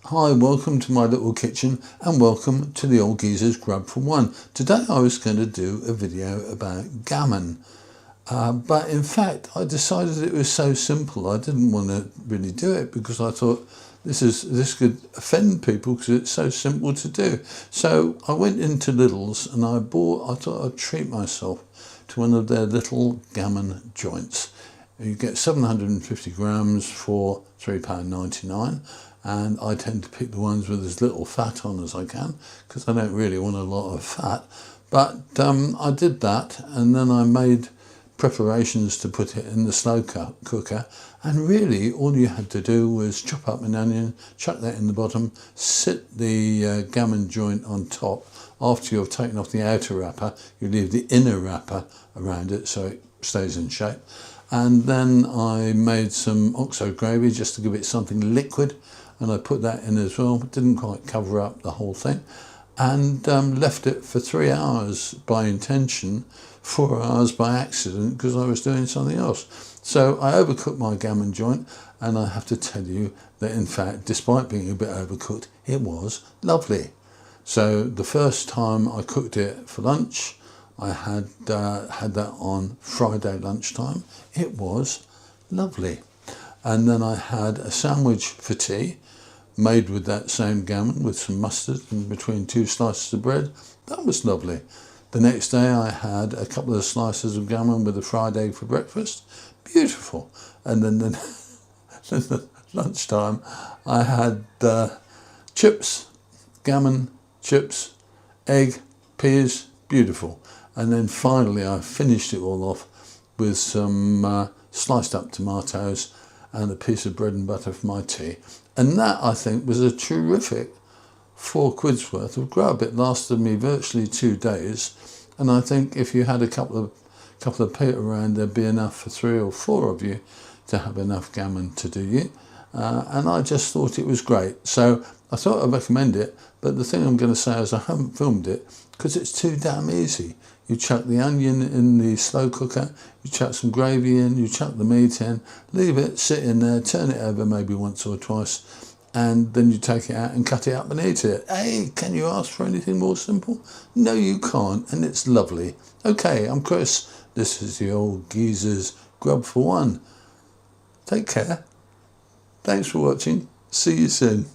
Hi, welcome to my little kitchen and welcome to the Old Geezer's Grub for One. Today I was going to do a video about gammon, but in fact I decided it was so simple I didn't want to really do it because I thought this could offend people because it's so simple to do. So I went into Lidl's and I thought I'd treat myself to one of their little gammon joints. You get 750 grams for £3.99, and I tend to pick the ones with as little fat on as I can because I don't really want a lot of fat. But I did that, and then I made preparations to put it in the slow cooker, and really all you had to do was chop up an onion, chuck that in the bottom, sit the gammon joint on top. After you've taken off the outer wrapper, you leave the inner wrapper around it so it stays in shape. And then I made some oxo gravy just to give it something liquid, and I put that in as well. Didn't quite cover up the whole thing, and left it for 3 hours by intention, 4 hours by accident because I was doing something else. So I overcooked my gammon joint, and I have to tell you that in fact, despite being a bit overcooked, it was lovely. So the first time I cooked it for lunch, I had that on Friday lunchtime. It was lovely. And then I had a sandwich for tea, made with that same gammon with some mustard in between 2 slices of bread. That was lovely. The next day I had a couple of slices of gammon with a fried egg for breakfast. Beautiful. And then the lunchtime I had chips, gammon, chips, egg, peas, beautiful. And then finally I finished it all off with some sliced up tomatoes and a piece of bread and butter for my tea. And that, I think, was a terrific 4 quid's worth of grub. It lasted me virtually 2 days, and I think if you had a couple of people around, there'd be enough for 3 or 4 of you to have enough gammon to do you. And I just thought it was great. So I thought I'd recommend it, but the thing I'm going to say is I haven't filmed it because it's too damn easy. You chuck the onion in the slow cooker, you chuck some gravy in, you chuck the meat in, leave it sit in there, turn it over maybe once or twice, and then you take it out and cut it up and eat it. Hey, can you ask for anything more simple? No, you can't, and it's lovely. Okay, I'm Chris. This is the Old Geezer's Grub for One. Take care. Thanks for watching. See you soon.